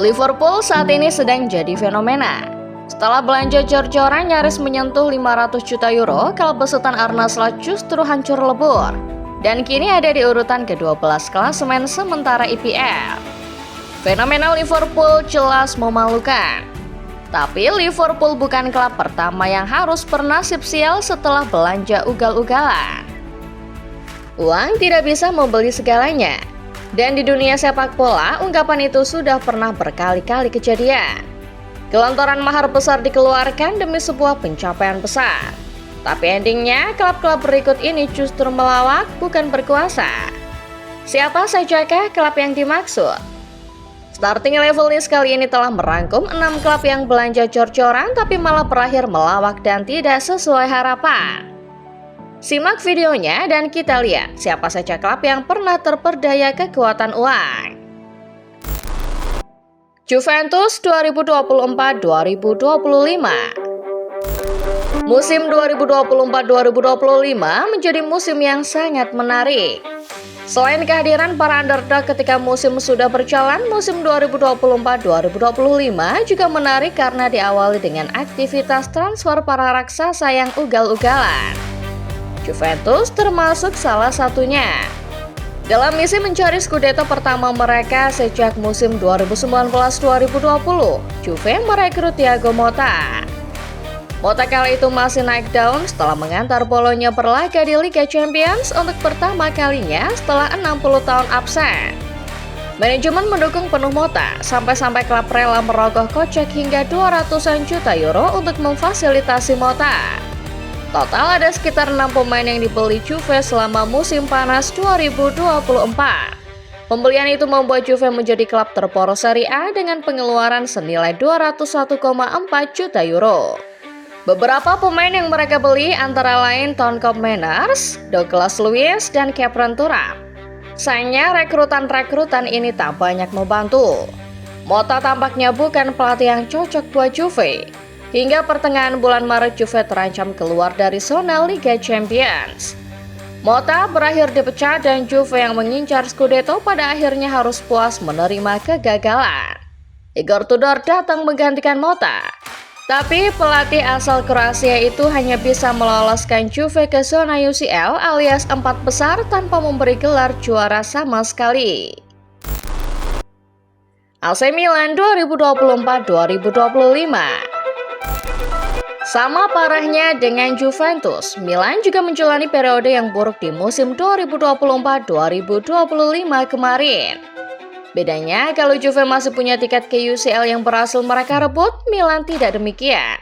Liverpool saat ini sedang jadi fenomena. Setelah belanja jor-joran nyaris menyentuh 500 juta euro, klub besutan Arne Slot justru hancur lebur. Dan kini ada di urutan ke-12 klasemen sementara IPL. Fenomena Liverpool jelas memalukan. Tapi Liverpool bukan klub pertama yang harus bernasib sial setelah belanja ugal-ugalan. Uang tidak bisa membeli segalanya. Dan di dunia sepak bola, ungkapan itu sudah pernah berkali-kali kejadian. Gelontoran mahar besar dikeluarkan demi sebuah pencapaian besar. Tapi endingnya, klub-klub berikut ini justru melawak, bukan berkuasa. Siapa sajakah klub yang dimaksud? Starting Level List kali ini telah merangkum 6 klub yang belanja jor-joran tapi malah berakhir melawak dan tidak sesuai harapan. Simak videonya dan kita lihat siapa saja klub yang pernah terperdaya kekuatan uang. Juventus 2024-2025. Musim 2024-2025 menjadi musim yang sangat menarik. Selain kehadiran para underdog ketika musim sudah berjalan, musim 2024-2025 juga menarik karena diawali dengan aktivitas transfer para raksasa yang ugal-ugalan. Juventus termasuk salah satunya. Dalam misi mencari Scudetto pertama mereka sejak musim 2019-2020, Juve merekrut Thiago Motta. Motta kali itu masih naik daun setelah mengantar Bologna berlaga di Liga Champions untuk pertama kalinya setelah 60 tahun absen. Manajemen mendukung penuh Motta, sampai-sampai klub rela merogoh kocek hingga 200-an juta euro untuk memfasilitasi Motta. Total ada sekitar 6 pemain yang dibeli Juve selama musim panas 2024. Pembelian itu membuat Juve menjadi klub terporos Serie A dengan pengeluaran senilai 201,4 juta euro. Beberapa pemain yang mereka beli antara lain Tony Manners, Douglas Luiz, dan Khéphren Thuram. Sayangnya rekrutan ini tak banyak membantu. Motta tampaknya bukan pelatih yang cocok buat Juve. Hingga pertengahan bulan Maret Juve terancam keluar dari zona Liga Champions. Motta berakhir dipecat dan Juve yang mengincar Scudetto pada akhirnya harus puas menerima kegagalan. Igor Tudor datang menggantikan Motta. Tapi pelatih asal Kroasia itu hanya bisa meloloskan Juve ke zona UCL alias 4 besar tanpa memberi gelar juara sama sekali. AC Milan 2024-2025. Sama parahnya dengan Juventus, Milan juga menjalani periode yang buruk di musim 2024-2025 kemarin. Bedanya, kalau Juve masih punya tiket ke UCL yang berhasil mereka rebut, Milan tidak demikian.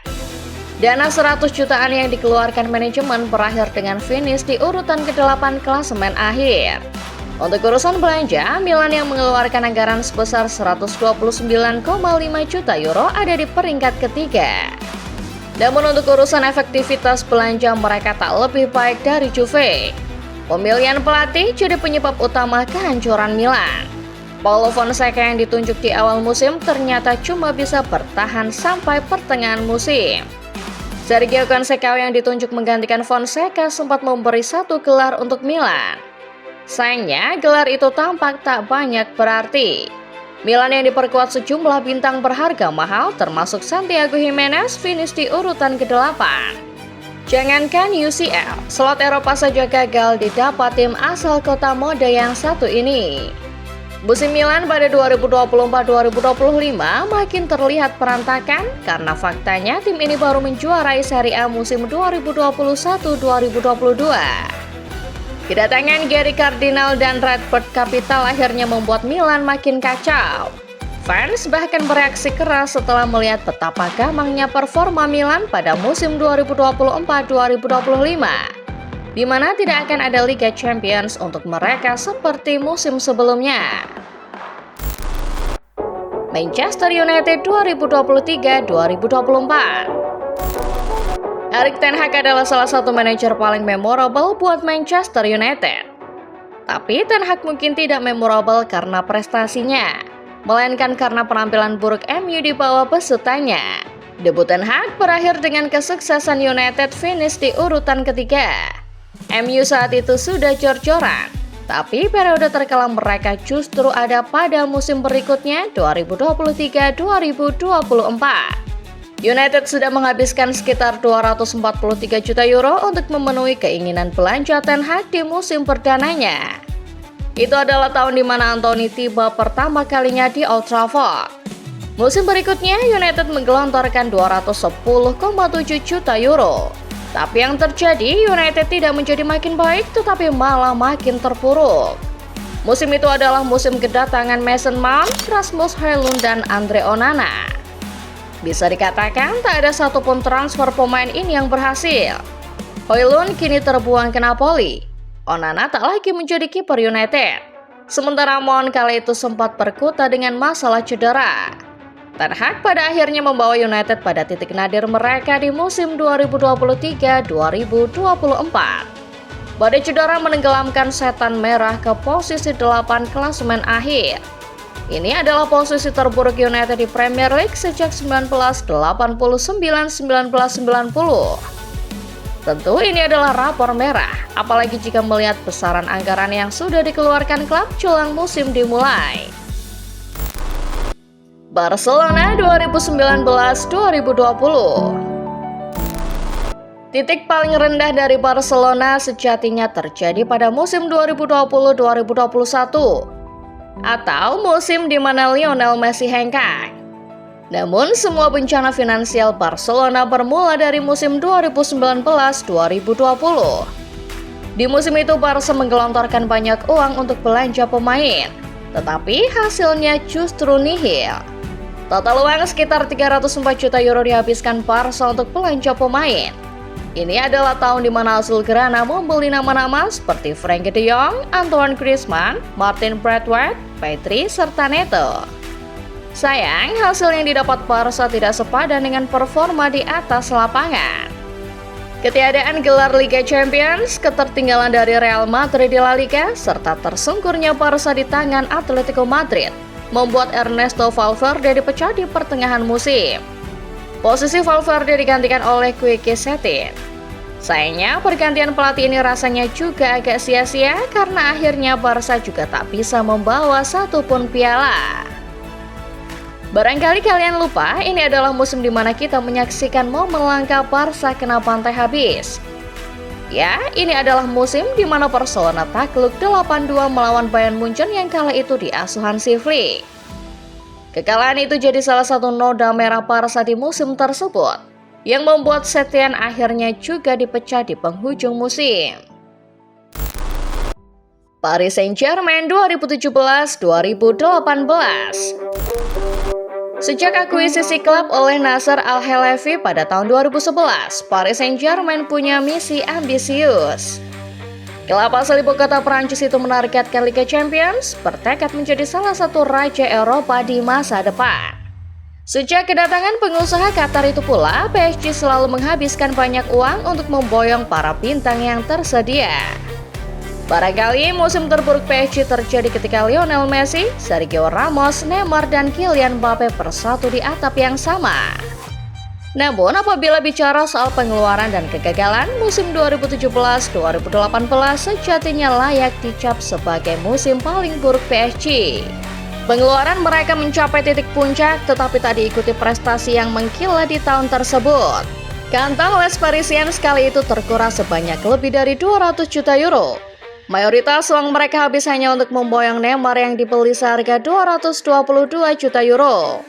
Dana 100 jutaan yang dikeluarkan manajemen berakhir dengan finish di urutan ke-8 klasemen akhir. Untuk urusan belanja, Milan yang mengeluarkan anggaran sebesar 129,5 juta euro ada di peringkat ketiga. Namun untuk urusan efektivitas belanja mereka tak lebih baik dari Juve. Pemilihan pelatih jadi penyebab utama kehancuran Milan. Paulo Fonseca yang ditunjuk di awal musim ternyata cuma bisa bertahan sampai pertengahan musim. Sergio Conceição yang ditunjuk menggantikan Fonseca sempat memberi 1 gelar untuk Milan. Sayangnya gelar itu tampak tak banyak berarti. Milan yang diperkuat sejumlah bintang berharga mahal termasuk Santiago Giménez finish di urutan ke-8. Jangankan UCL, slot Eropa saja gagal didapat tim asal kota mode yang satu ini. Musim Milan pada 2024-2025 makin terlihat berantakan karena faktanya tim ini baru menjuarai Serie A musim 2021-2022. Kedatangan Gary Cardinal dan Redbird Capital akhirnya membuat Milan makin kacau. Fans bahkan bereaksi keras setelah melihat betapa gamangnya performa Milan pada musim 2024-2025, di mana tidak akan ada Liga Champions untuk mereka seperti musim sebelumnya. Manchester United 2023-2024. Erik ten Hag adalah salah satu manajer paling memorable buat Manchester United. Tapi Ten Hag mungkin tidak memorable karena prestasinya, melainkan karena penampilan buruk MU di bawah besutannya. Debut Ten Hag berakhir dengan kesuksesan United finish di urutan ketiga. MU saat itu sudah jor-joran. Tapi periode terkelam mereka justru ada pada musim berikutnya 2023-2024. United sudah menghabiskan sekitar 243 juta euro untuk memenuhi keinginan belanja Ten Hag di musim perdananya. Itu adalah tahun di mana Anthony tiba pertama kalinya di Old Trafford. Musim berikutnya United menggelontorkan 210,7 juta euro. Tapi yang terjadi, United tidak menjadi makin baik tetapi malah makin terpuruk. Musim itu adalah musim kedatangan Mason Mount, Rasmus Højlund, dan Andre Onana. Bisa dikatakan tak ada satupun transfer pemain ini yang berhasil. Højlund kini terbuang ke Napoli. Onana tak lagi menjadi kiper United. Sementara Mount kala itu sempat berkutat dengan masalah cedera. Ten Hag pada akhirnya membawa United pada titik nadir mereka di musim 2023-2024. Badai cedera menenggelamkan setan merah ke posisi 8 klasemen akhir. Ini adalah posisi terburuk United di Premier League sejak 1989-1990. Tentu ini adalah rapor merah, apalagi jika melihat besaran anggaran yang sudah dikeluarkan klub jelang musim dimulai. Barcelona 2019-2020. Titik paling rendah dari Barcelona sejatinya terjadi pada musim 2020-2021 atau musim di mana Lionel Messi hengkang. Namun semua bencana finansial Barcelona bermula dari musim 2019-2020. Di musim itu Barca menggelontorkan banyak uang untuk belanja pemain, tetapi hasilnya justru nihil. Total uang sekitar 304 juta euro dihabiskan Barca untuk belanja pemain. Ini adalah tahun di mana Azulgrana membeli nama-nama seperti Frenkie de Jong, Antoine Griezmann, Martin Braithwaite, Pedri, serta Neto. Sayang, hasil yang didapat Barca tidak sepadan dengan performa di atas lapangan. Ketiadaan gelar Liga Champions, ketertinggalan dari Real Madrid di La Liga, serta tersungkurnya Barca di tangan Atletico Madrid membuat Ernesto Valverde dipecat di pertengahan musim. Posisi Valverde digantikan oleh Quique Setien. Sayangnya pergantian pelatih ini rasanya juga agak sia-sia karena akhirnya Barca juga tak bisa membawa satupun piala. Barangkali kalian lupa, ini adalah musim di mana kita menyaksikan momen langka Barca kena pantai habis. Ya, ini adalah musim di mana Barcelona takluk 8-2 melawan Bayern Munchen yang kala itu diasuh Hansi Flick. Kekalahan itu jadi salah satu noda merah Barca di musim tersebut, yang membuat Setien akhirnya juga dipecat di penghujung musim. Paris Saint-Germain 2017-2018. Sejak akuisisi klub oleh Nasser Al-Khelaifi pada tahun 2011, Paris Saint-Germain punya misi ambisius. Klub asal ibu kota Prancis itu menargetkan Liga Champions, bertekad menjadi salah satu raja Eropa di masa depan. Sejak kedatangan pengusaha Qatar itu pula, PSG selalu menghabiskan banyak uang untuk memboyong para bintang yang tersedia. Barangkali musim terburuk PSG terjadi ketika Lionel Messi, Sergio Ramos, Neymar, dan Kylian Mbappe bersatu di atap yang sama. Namun apabila bicara soal pengeluaran dan kegagalan, musim 2017-2018 sejatinya layak dicap sebagai musim paling buruk PSG. Pengeluaran mereka mencapai titik puncak tetapi tak diikuti prestasi yang mengkilat di tahun tersebut. Kantong Les Parisiens kali itu terkuras sebanyak lebih dari 200 juta euro. Mayoritas uang mereka habis hanya untuk memboyong Neymar yang dibeli seharga 222 juta euro.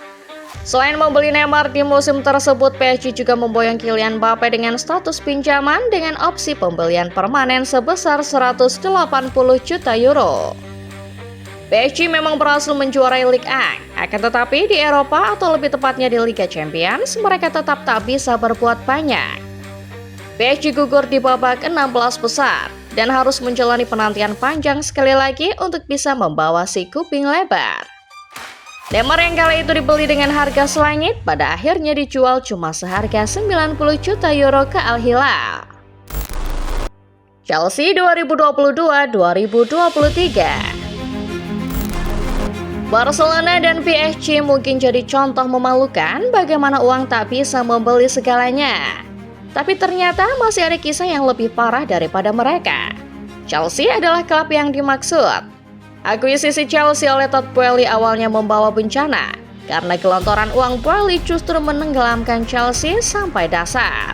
Selain membeli Neymar di musim tersebut, PSG juga memboyong Kylian Mbappe dengan status pinjaman dengan opsi pembelian permanen sebesar 180 juta euro. PSG memang berhasil menjuarai Ligue 1, akan tetapi di Eropa atau lebih tepatnya di Liga Champions, mereka tetap tak bisa berbuat banyak. PSG gugur di babak 16 besar dan harus menjalani penantian panjang sekali lagi untuk bisa membawa si kuping lebar. Neymar yang kala itu dibeli dengan harga selangit pada akhirnya dijual cuma seharga 90 juta euro ke Al Hilal. Chelsea 2022-2023. Barcelona dan PSG mungkin jadi contoh memalukan bagaimana uang tak bisa membeli segalanya. Tapi ternyata masih ada kisah yang lebih parah daripada mereka. Chelsea adalah klub yang dimaksud. Akuisisi Chelsea oleh Todd Boehly awalnya membawa bencana, karena gelontoran uang Boehly justru menenggelamkan Chelsea sampai dasar.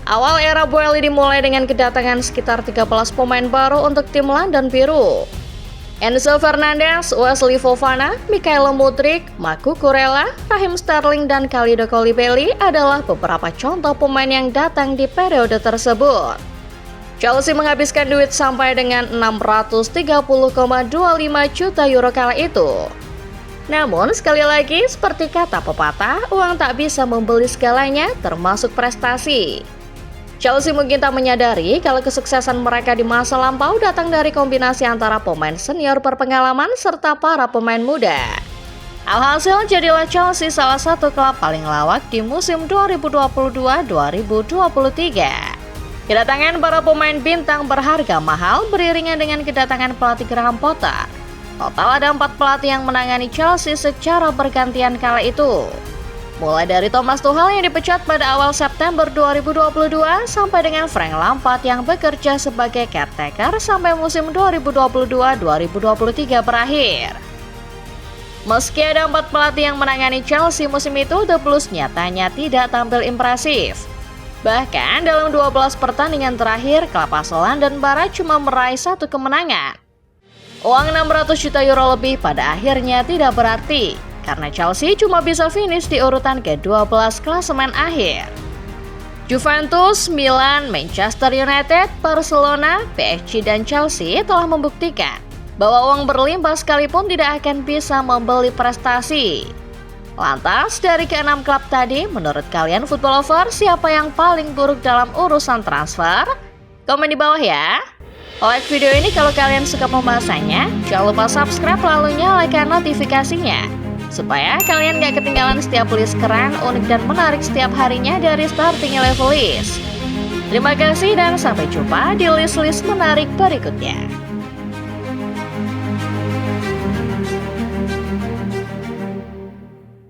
Awal era Boehly dimulai dengan kedatangan sekitar 13 pemain baru untuk tim London Biru. Enzo Fernandez, Wesley Fofana, Mikhailo Mudryk, Marco Kurela, Raheem Sterling, dan Kalidou Koulibaly adalah beberapa contoh pemain yang datang di periode tersebut. Chelsea menghabiskan duit sampai dengan 630,25 juta euro kala itu. Namun sekali lagi seperti kata pepatah, uang tak bisa membeli segalanya termasuk prestasi. Chelsea mungkin tak menyadari kalau kesuksesan mereka di masa lampau datang dari kombinasi antara pemain senior berpengalaman serta para pemain muda. Alhasil jadilah Chelsea salah satu klub paling lawak di musim 2022-2023. Kedatangan para pemain bintang berharga mahal beriringan dengan kedatangan pelatih Graham Potter. Total ada 4 pelatih yang menangani Chelsea secara bergantian kala itu. Mulai dari Thomas Tuchel yang dipecat pada awal September 2022 sampai dengan Frank Lampard yang bekerja sebagai caretaker sampai musim 2022-2023 berakhir. Meski ada 4 pelatih yang menangani Chelsea musim itu, The Blues nyatanya tidak tampil impresif. Bahkan dalam 12 pertandingan terakhir, klub asal London Barat cuma meraih 1 kemenangan. Uang 600 juta euro lebih pada akhirnya tidak berarti, karena Chelsea cuma bisa finish di urutan ke-12 klasemen akhir. Juventus, Milan, Manchester United, Barcelona, PSG, dan Chelsea telah membuktikan bahwa uang berlimpah sekalipun tidak akan bisa membeli prestasi. Lantas, dari ke-6 klub tadi, menurut kalian football lover, siapa yang paling buruk dalam urusan transfer? Komen di bawah ya! Like video ini kalau kalian suka pembahasannya, jangan lupa subscribe lalu nyalakan notifikasinya, supaya kalian gak ketinggalan setiap list keren, unik, dan menarik setiap harinya dari Starting Level List. Terima kasih dan sampai jumpa di list-list menarik berikutnya.